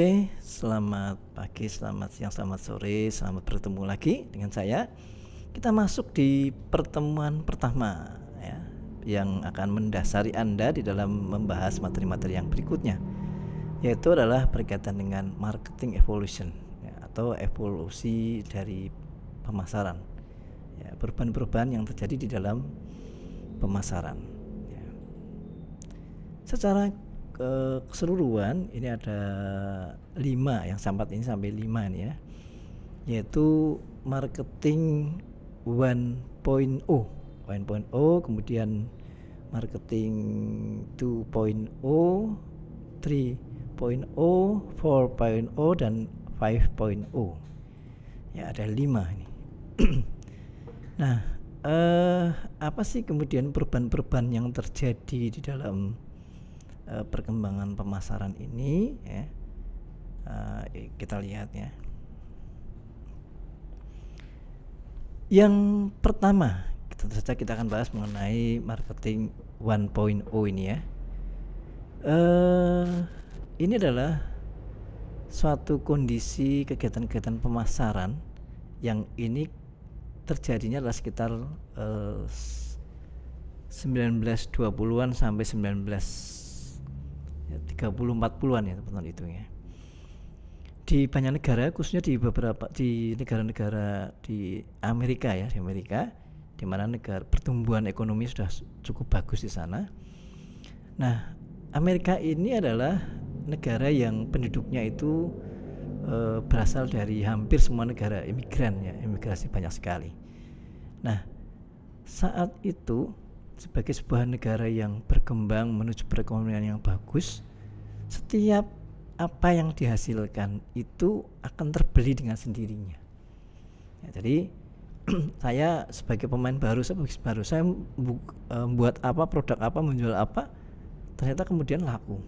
Oke, selamat pagi, selamat siang, selamat sore, selamat bertemu lagi dengan saya. Kita masuk di pertemuan pertama ya, yang akan mendasari Anda di dalam membahas materi-materi yang berikutnya, yaitu adalah berkaitan dengan marketing evolution ya, atau evolusi dari pemasaran. Ya, perubahan-perubahan yang terjadi di dalam pemasaran. Ya. Secara keseluruhan ini ada 5 yang sampai 5 ini ya, yaitu marketing 1.0, kemudian marketing 2.0, 3.0, 4.0 dan 5.0. Ya, ada 5 ini. Nah, apa sih kemudian perubahan-perubahan yang terjadi di dalam perkembangan pemasaran ini ya? Kita lihat ya. Yang pertama, tentu saja kita akan bahas mengenai marketing 1.0 ini ya. Ini adalah suatu kondisi kegiatan-kegiatan pemasaran yang ini terjadinya adalah sekitar 1920-an sampai 1930-40-an ya teman-teman itu ya. Di banyak negara, khususnya di negara-negara di Amerika ya, di mana negara pertumbuhan ekonomi sudah cukup bagus di sana. Nah, Amerika ini adalah negara yang penduduknya itu berasal dari hampir semua negara imigran ya, imigrasi banyak sekali. Nah, saat itu sebagai sebuah negara yang berkembang menuju perekonomian yang bagus, setiap apa yang dihasilkan itu akan terbeli dengan sendirinya. Ya, jadi saya sebagai pemain baru, saya membuat apa, produk apa, menjual apa, ternyata kemudian laku.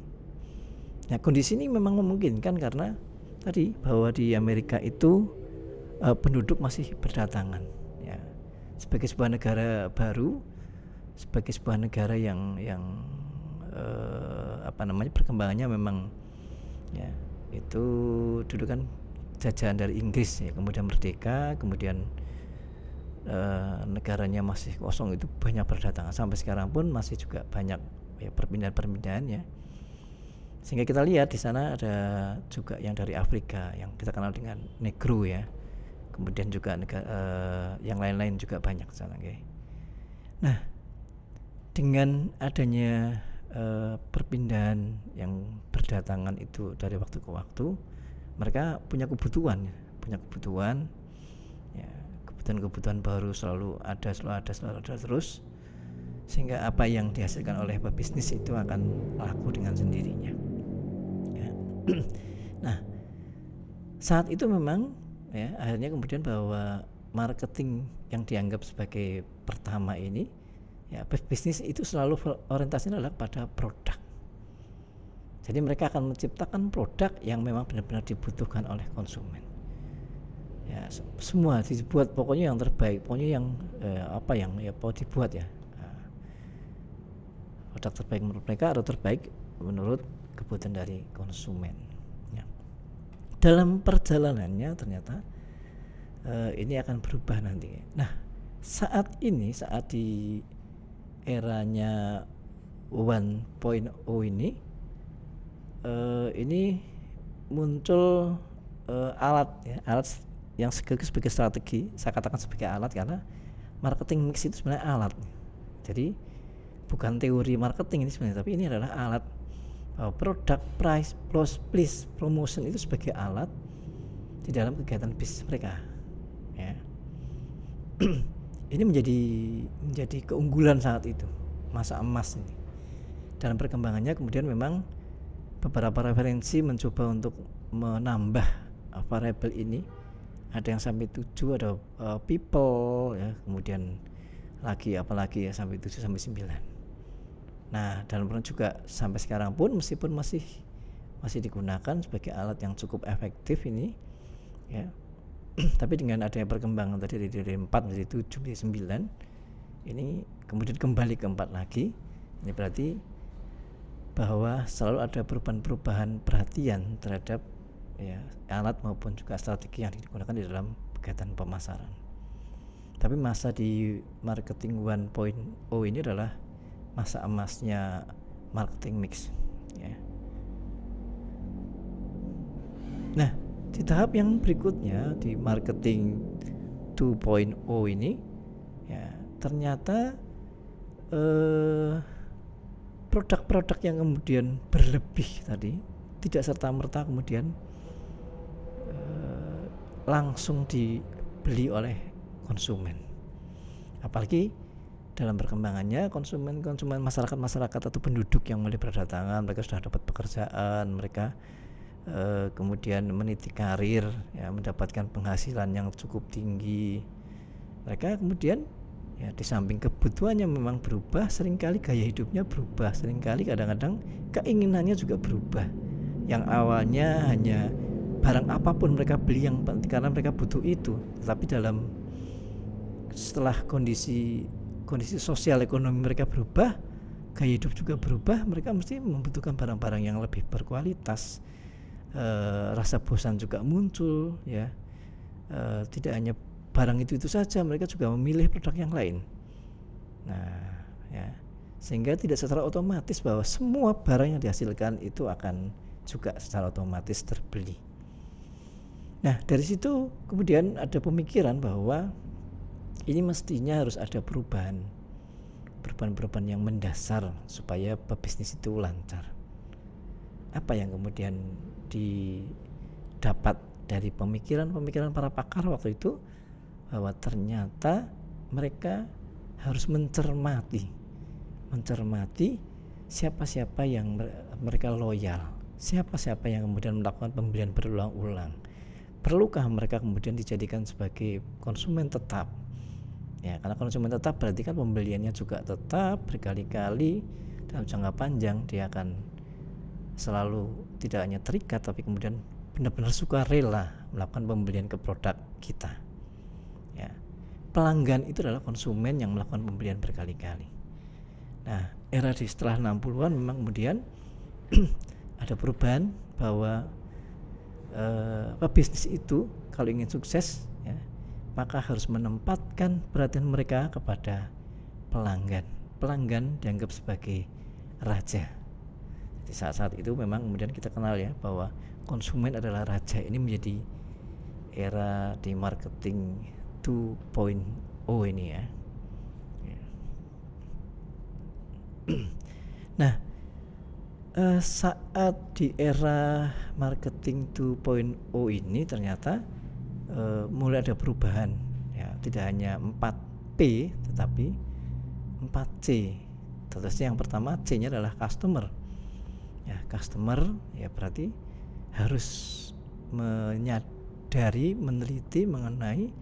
Nah, kondisi ini memang memungkinkan karena tadi bahwa di Amerika itu penduduk masih berdatangan. Ya, sebagai sebuah negara baru, sebagai sebuah negara yang perkembangannya memang ya itu dulu kan jajahan dari Inggris ya, kemudian merdeka, kemudian negaranya masih kosong, itu banyak berdatangan sampai sekarang pun masih juga banyak ya perpindahan ya, sehingga kita lihat di sana ada juga yang dari Afrika yang kita kenal dengan Negro ya, kemudian juga yang lain-lain juga banyak di sana. Okay. Nah, dengan adanya perpindahan yang berdatangan itu dari waktu ke waktu, mereka punya kebutuhan ya, kebutuhan baru selalu ada terus, sehingga apa yang dihasilkan oleh pebisnis itu akan laku dengan sendirinya ya. Nah, saat itu memang ya akhirnya kemudian bahwa marketing yang dianggap sebagai pertama ini ya, bisnis itu selalu orientasinya adalah pada produk. Jadi mereka akan menciptakan produk yang memang benar-benar dibutuhkan oleh konsumen. Ya, semua dibuat pokoknya yang terbaik, pokoknya yang yang mau dibuat ya. Produk terbaik menurut mereka atau terbaik menurut kebutuhan dari konsumen. Ya. Dalam perjalanannya ternyata ini akan berubah nanti. Nah, saat di eranya 1.0 ini muncul alat yang sebagai strategi. Saya katakan sebagai alat karena marketing mix itu sebenarnya alat. Jadi bukan teori marketing ini sebenarnya, tapi ini adalah alat. Product, price, plus, please, promotion itu sebagai alat di dalam kegiatan bisnis mereka ya. Ini menjadi keunggulan saat itu, masa emas ini. Dalam perkembangannya kemudian memang beberapa referensi mencoba untuk menambah variabel ini. Ada yang sampai 7, ada people ya, kemudian apalagi ya sampai 7 sampai 9. Nah, dalam peran juga sampai sekarang pun meskipun masih digunakan sebagai alat yang cukup efektif ini ya. Tapi dengan adanya perkembangan tadi dari 4 menjadi 7 menjadi 9, ini kemudian kembali ke 4 lagi. Ini berarti bahwa selalu ada perubahan perhatian terhadap ya alat maupun juga strategi yang digunakan di dalam kegiatan pemasaran. Tapi masa di marketing 1.0 ini adalah masa emasnya marketing mix ya. Nah, di tahap yang berikutnya di marketing 2.0 ini ya ternyata produk-produk yang kemudian berlebih tadi tidak serta-merta kemudian langsung dibeli oleh konsumen. Apalagi dalam perkembangannya konsumen masyarakat atau penduduk yang mulai berdatangan, mereka sudah dapat pekerjaan, mereka kemudian meniti karir ya, mendapatkan penghasilan yang cukup tinggi. Mereka kemudian ya di samping kebutuhannya memang berubah, seringkali gaya hidupnya berubah, seringkali kadang-kadang keinginannya juga berubah. Yang awalnya hanya barang apapun mereka beli yang karena mereka butuh itu, tetapi setelah kondisi sosial ekonomi mereka berubah, gaya hidup juga berubah, mereka mesti membutuhkan barang-barang yang lebih berkualitas. Rasa bosan juga muncul ya. Tidak hanya barang itu saja, mereka juga memilih produk yang lain. Nah ya, sehingga tidak secara otomatis bahwa semua barang yang dihasilkan itu akan juga secara otomatis terbeli. Nah dari situ kemudian ada pemikiran bahwa ini mestinya harus ada perubahan yang mendasar supaya pebisnis itu lancar. Apa yang kemudian didapat dari pemikiran para pakar waktu itu, bahwa ternyata mereka harus mencermati siapa-siapa yang mereka loyal, siapa-siapa yang kemudian melakukan pembelian berulang-ulang. Perlukah mereka kemudian dijadikan sebagai konsumen tetap? Ya, karena konsumen tetap berarti kan pembeliannya juga tetap berkali-kali dalam jangka panjang, dia akan selalu tidak hanya terikat tapi kemudian benar-benar sukarela melakukan pembelian ke produk kita. Ya. Pelanggan itu adalah konsumen yang melakukan pembelian berkali-kali. Nah, era di setelah 60-an memang kemudian ada perubahan bahwa bisnis itu kalau ingin sukses ya, maka harus menempatkan perhatian mereka kepada pelanggan. Pelanggan dianggap sebagai raja. Jadi saat itu memang kemudian kita kenal ya bahwa konsumen adalah raja. Ini menjadi era di marketing 2.0 ini ya. Nah, saat di era marketing 2.0 ini ternyata mulai ada perubahan ya, tidak hanya 4P tetapi 4C. Terus yang pertama C-nya adalah customer. Ya, customer ya berarti harus menyadari, meneliti mengenai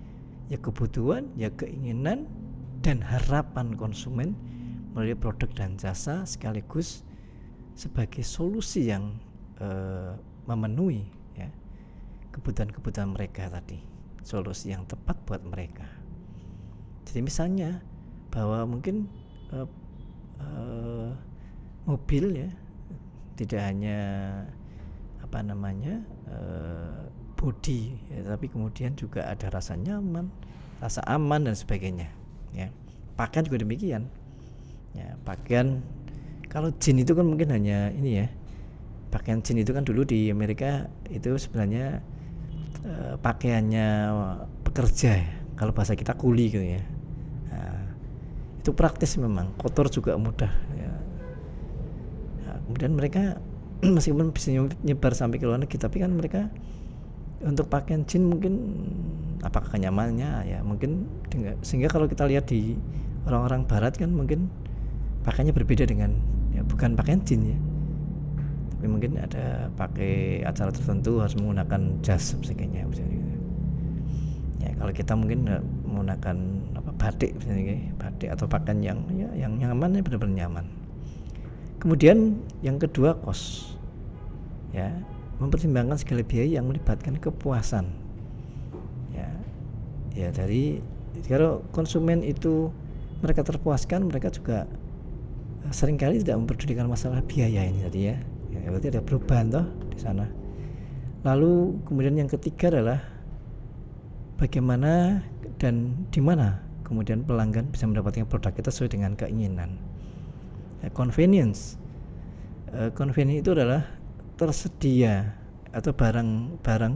ya kebutuhan, ya keinginan dan harapan konsumen melalui produk dan jasa, sekaligus sebagai solusi yang memenuhi ya kebutuhan-kebutuhan mereka tadi, solusi yang tepat buat mereka. Jadi misalnya bahwa mungkin mobil ya tidak hanya body ya, tapi kemudian juga ada rasa nyaman, rasa aman dan sebagainya ya. Pakaian juga demikian ya. Pakaian kalau jin itu kan mungkin hanya ini ya, pakaian jin itu kan dulu di Amerika itu sebenarnya pakaiannya pekerja ya, kalau bahasa kita kuli gitu ya. Nah, itu praktis memang, kotor juga mudah ya. Nah, kemudian mereka meskipun bisa nyebar sampai ke luar negeri, tapi kan mereka untuk pakaian jin mungkin apakah kenyamanannya ya mungkin sehingga kalau kita lihat di orang-orang barat kan mungkin pakaiannya berbeda dengan ya bukan pakaian jin ya, tapi mungkin ada pakai acara tertentu harus menggunakan jas sebagainya misalnya gitu. Ya kalau kita mungkin menggunakan batik misalnya, batik atau pakaian yang nyaman ya, benar-benar nyaman. Kemudian yang kedua cost ya, mempertimbangkan segala biaya yang melibatkan kepuasan ya dari kalau konsumen itu mereka terpuaskan, mereka juga seringkali tidak memperdulikan masalah biaya ini tadi ya berarti ada perubahan toh di sana. Lalu kemudian yang ketiga adalah bagaimana dan di mana kemudian pelanggan bisa mendapatkan produk kita sesuai dengan keinginan. Convenience. Convenience itu adalah tersedia atau barang-barang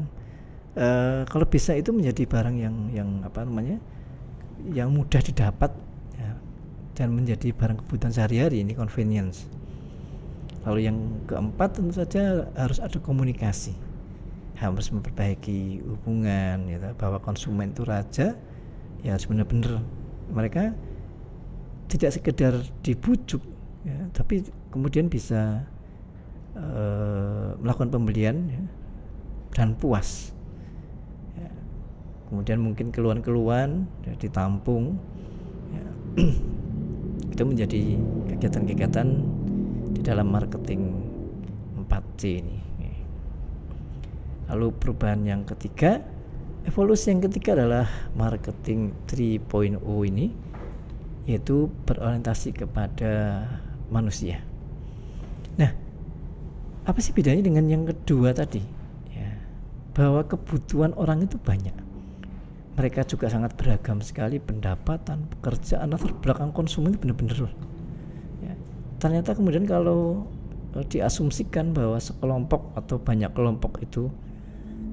kalau bisa itu menjadi barang yang apa namanya, yang mudah didapat ya, dan menjadi barang kebutuhan sehari-hari. Ini convenience. Lalu yang keempat tentu saja harus ada komunikasi, harus memperbaiki hubungan ya, bahwa konsumen itu raja ya, harus benar-benar mereka tidak sekedar dibujuk ya, tapi kemudian bisa melakukan pembelian ya, dan puas ya. Kemudian mungkin keluhan-keluhan ya, ditampung ya. Itu menjadi kegiatan-kegiatan di dalam marketing 4C ini. Lalu perubahan yang ketiga, evolusi yang ketiga adalah marketing 3.0 ini, yaitu berorientasi kepada manusia. Nah, apa sih bedanya dengan yang kedua tadi? Ya, bahwa kebutuhan orang itu banyak. Mereka juga sangat beragam sekali, pendapatan, pekerjaan, latar belakang konsumen itu benar-benar. Ya, ternyata kemudian kalau diasumsikan bahwa sekelompok atau banyak kelompok itu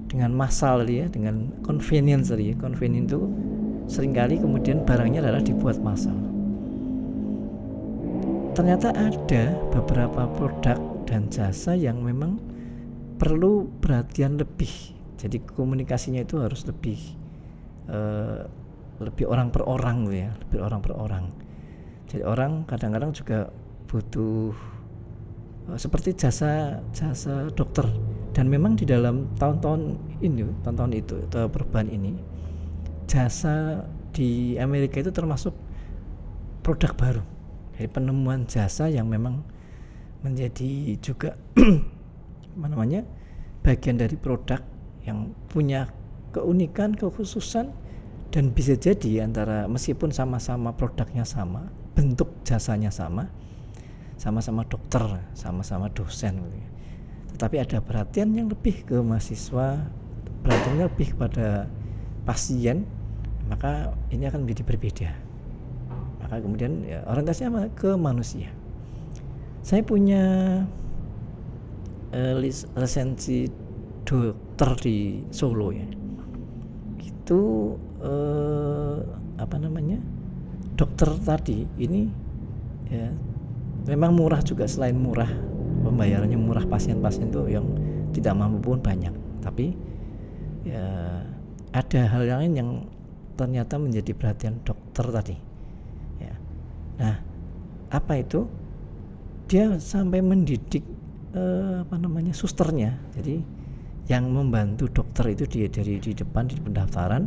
dengan massal ya, dengan convenience tadi ya, convenience itu seringkali kemudian barangnya adalah dibuat massal. Ternyata ada beberapa produk dan jasa yang memang perlu perhatian lebih. Jadi komunikasinya itu harus lebih orang per orang gitu ya, lebih orang per orang. Jadi orang kadang-kadang juga butuh seperti jasa dokter, dan memang di dalam tahun-tahun itu perubahan ini, jasa di Amerika itu termasuk produk baru. Jadi penemuan jasa yang memang menjadi juga bagian dari produk yang punya keunikan, kekhususan, dan bisa jadi antara meskipun sama-sama produknya sama, bentuk jasanya sama-sama dokter, sama-sama dosen gitu ya. Tetapi ada perhatian yang lebih ke mahasiswa, perhatiannya lebih kepada pasien, maka ini akan menjadi berbeda. Maka kemudian ya, orientasinya ke manusia. Saya punya lisensi dokter di Solo ya. Itu dokter tadi ini ya, memang murah juga. Selain murah, pembayarannya murah, pasien-pasien itu yang tidak mampu pun banyak. Tapi ya ada hal lain yang ternyata menjadi perhatian dokter tadi ya. Nah, apa itu? Dia sampai mendidik susternya. Jadi yang membantu dokter itu dari di depan di pendaftaran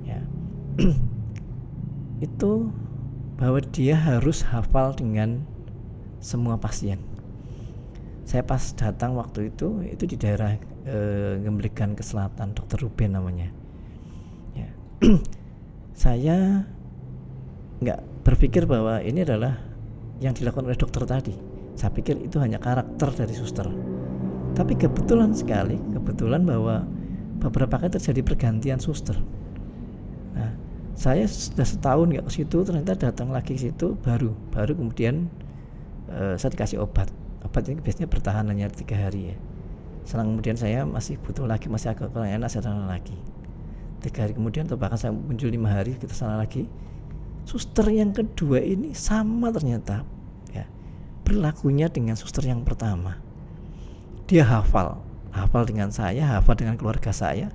ya itu bahwa dia harus hafal dengan semua pasien. Saya pas datang waktu itu di daerah Gembligan ke Selatan, Dr. Ruben namanya ya. Saya nggak berpikir bahwa ini adalah yang dilakukan oleh dokter tadi. Saya pikir itu hanya karakter dari suster. Tapi kebetulan bahwa beberapa kali terjadi pergantian suster. Nah, saya sudah setahun nggak ke situ, ternyata datang lagi ke situ baru kemudian saya dikasih obat ini biasanya bertahan hanya 3 hari ya. Selang kemudian saya masih butuh lagi, masih agak kurang enak, saya datang lagi 3 hari kemudian, atau bahkan saya muncul 5 hari, kita sana lagi. Suster yang kedua ini sama ternyata ya, berlakunya dengan suster yang pertama. Dia hafal dengan saya, hafal dengan keluarga saya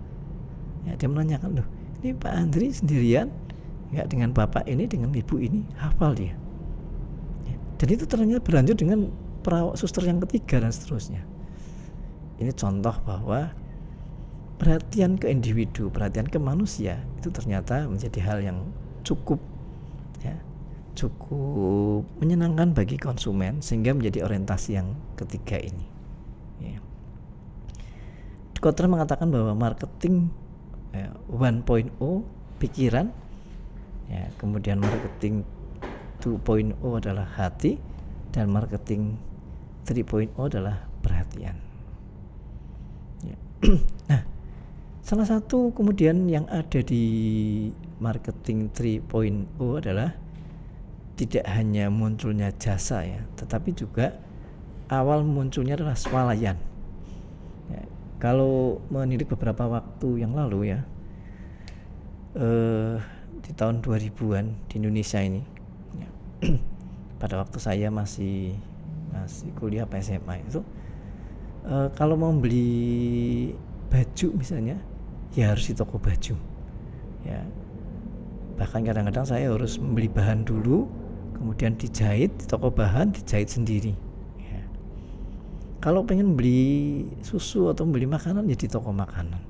ya. Dia menanyakan, loh ini Pak Andri sendirian nggak dengan bapak ini, dengan ibu ini? Hafal dia ya. Dan itu ternyata berlanjut dengan perawat suster yang ketiga dan seterusnya. Ini contoh bahwa perhatian ke individu, perhatian ke manusia itu ternyata menjadi hal yang cukup menyenangkan bagi konsumen, sehingga menjadi orientasi yang ketiga ini ya. Kotler mengatakan bahwa marketing 1.0 pikiran ya, kemudian marketing 2.0 adalah hati, dan marketing 3.0 adalah perhatian. Ya. Nah, salah satu kemudian yang ada di marketing 3.0 adalah tidak hanya munculnya jasa ya, tetapi juga awal munculnya adalah swalayan. Ya, kalau menilik beberapa waktu yang lalu ya, di tahun 2000-an di Indonesia ini, ya, pada waktu saya masih kuliah apa SMA itu, kalau mau beli baju misalnya, ya harus di toko baju. Ya, bahkan kadang-kadang saya harus membeli bahan dulu, kemudian dijahit di toko bahan, dijahit sendiri. Ya. Kalau pengen beli susu atau beli makanan ya di toko makanan.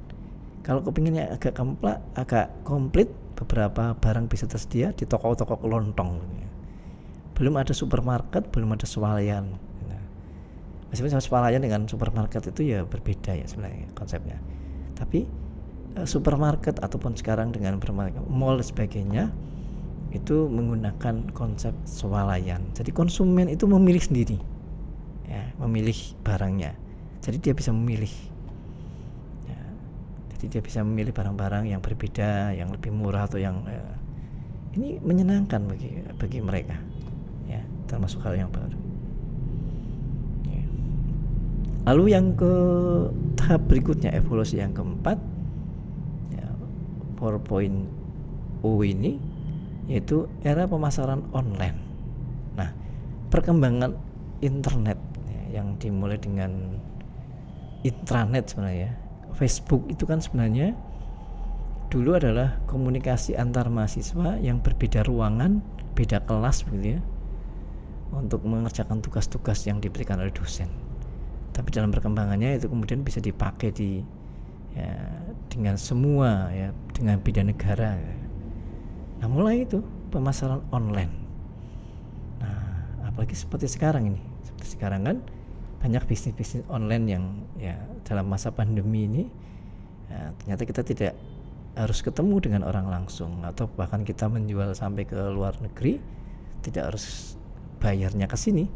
Kalau kepinginnya agak komplit, beberapa barang bisa tersedia di toko-toko kelontong. Ya. Belum ada supermarket, belum ada swalayan. Nah, meskipun swalayan dengan supermarket itu ya berbeda ya sebenarnya konsepnya. Tapi supermarket ataupun sekarang dengan mall dan sebagainya itu menggunakan konsep swalayan. Jadi konsumen itu memilih sendiri, ya, memilih barangnya. Jadi dia bisa memilih. Ya, jadi dia bisa memilih barang-barang yang berbeda, yang lebih murah atau yang ini menyenangkan bagi mereka. Ya, termasuk hal yang baru. Ya. Lalu yang ke tahap berikutnya, evolusi yang keempat, ya, 4.0 ini yaitu era pemasaran online. Nah, perkembangan internet ya, yang dimulai dengan intranet sebenarnya. Facebook itu kan sebenarnya dulu adalah komunikasi antar mahasiswa yang berbeda ruangan, beda kelas begitu ya, untuk mengerjakan tugas-tugas yang diberikan oleh dosen. Tapi dalam perkembangannya itu kemudian bisa dipakai dengan semua ya, dengan bidang negara. Nah, mulai itu pemasaran online. Nah, apalagi seperti sekarang ini. Seperti sekarang kan banyak bisnis-bisnis online yang ya dalam masa pandemi ini ya, ternyata kita tidak harus ketemu dengan orang langsung, atau bahkan kita menjual sampai ke luar negeri tidak harus bayarnya ke sini.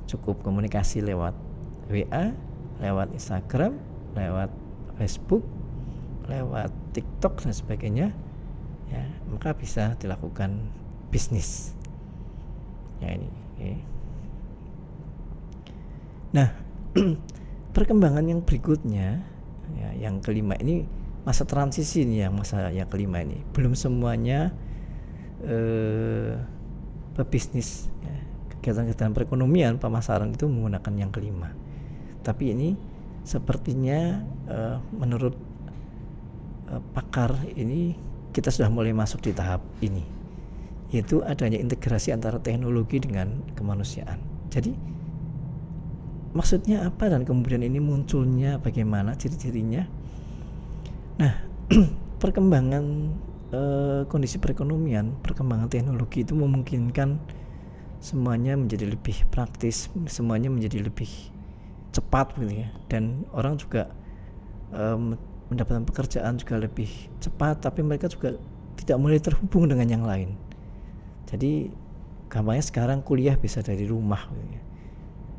Cukup komunikasi lewat WA, lewat Instagram, lewat Facebook, lewat TikTok dan sebagainya. Ya, maka bisa dilakukan bisnis. Ya ini. Okay. Nah, perkembangan yang berikutnya, ya, yang kelima ini masa transisi nih, masa yang kelima ini belum semuanya pebisnis, ya, kegiatan-kegiatan perekonomian pemasaran itu menggunakan yang kelima. Tapi ini sepertinya menurut pakar ini kita sudah mulai masuk di tahap ini, yaitu adanya integrasi antara teknologi dengan kemanusiaan. Jadi maksudnya apa dan kemudian ini munculnya bagaimana, ciri-cirinya? Nah, perkembangan kondisi perekonomian, perkembangan teknologi itu memungkinkan semuanya menjadi lebih praktis, semuanya menjadi lebih cepat gitu ya, dan orang juga mendapatkan pekerjaan juga lebih cepat, tapi mereka juga tidak mulai terhubung dengan yang lain. Jadi gampangnya sekarang kuliah bisa dari rumah gitu ya.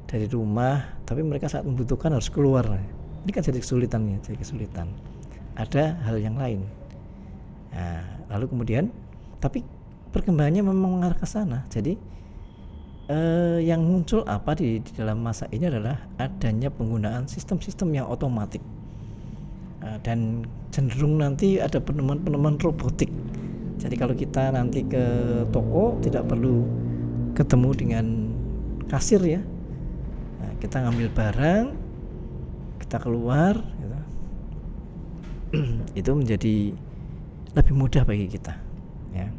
Dari rumah, tapi mereka saat membutuhkan harus keluar. Ini kan jadi kesulitan. Ada hal yang lain. Nah, lalu kemudian, tapi perkembangannya memang mengarah ke sana. Jadi yang muncul apa di dalam masa ini adalah adanya penggunaan sistem-sistem yang otomatik. Dan cenderung nanti ada penemuan robotik. Jadi kalau kita nanti ke toko tidak perlu ketemu dengan kasir ya. Nah, kita ngambil barang, kita keluar gitu. Itu menjadi lebih mudah bagi kita ya.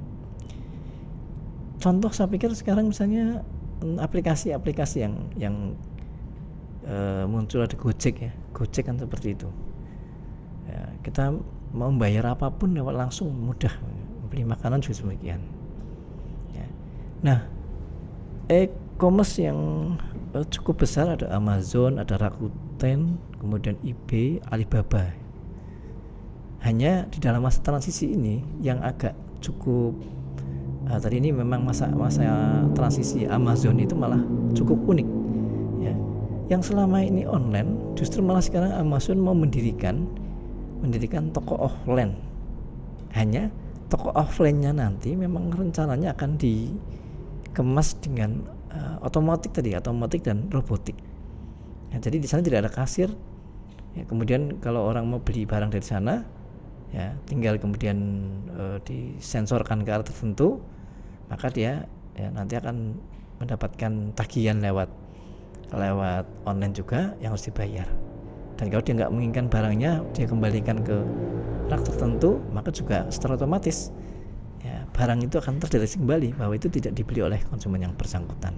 Contoh saya pikir sekarang misalnya aplikasi-aplikasi yang muncul, ada Gojek ya. Gojek kan seperti itu. Ya, kita mau bayar apapun lewat langsung mudah, beli makanan juga demikian. Ya. Nah, e-commerce yang cukup besar ada Amazon, ada Rakuten, kemudian eBay, Alibaba. Hanya di dalam masa transisi ini yang agak cukup tadi ini memang masa transisi Amazon itu malah cukup unik. Ya. Yang selama ini online Justru malah sekarang Amazon mau mendirikan toko offline. Hanya toko offline-nya nanti memang rencananya akan dikemas dengan otomatik dan robotik. Ya, jadi di sana tidak ada kasir. Ya, kemudian kalau orang mau beli barang dari sana, ya tinggal kemudian disensorkan ke arah tertentu, maka dia ya nanti akan mendapatkan tagihan lewat online juga yang harus dibayar. Dan kalau dia nggak menginginkan barangnya, dia kembalikan ke rak tertentu, maka juga secara otomatis ya barang itu akan terdeteksi kembali bahwa itu tidak dibeli oleh konsumen yang bersangkutan.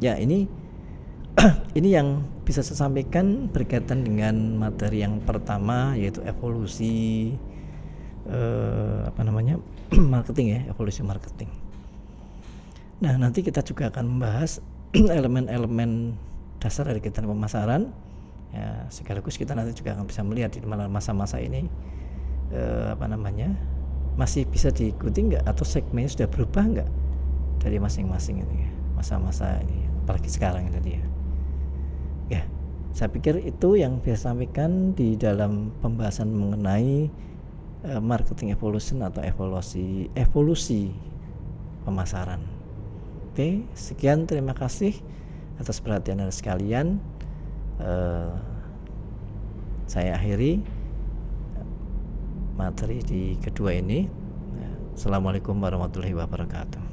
Ya ini ini yang bisa saya sampaikan berkaitan dengan materi yang pertama, yaitu evolusi marketing ya, evolusi marketing. Nah, nanti kita juga akan membahas elemen-elemen dasar dari kegiatan pemasaran. Ya, sekaligus kita nanti juga akan bisa melihat di masa-masa ini masih bisa diikuti nggak, atau segmennya sudah berubah nggak dari masing-masing itu ya, masa-masa ini, apalagi sekarang ini dia. Ya, saya pikir itu yang bisa sampaikan di dalam pembahasan mengenai marketing evolution atau evolusi pemasaran. Oke, sekian, terima kasih atas perhatian Anda sekalian. Saya akhiri materi di kedua ini. Assalamualaikum warahmatullahi wabarakatuh.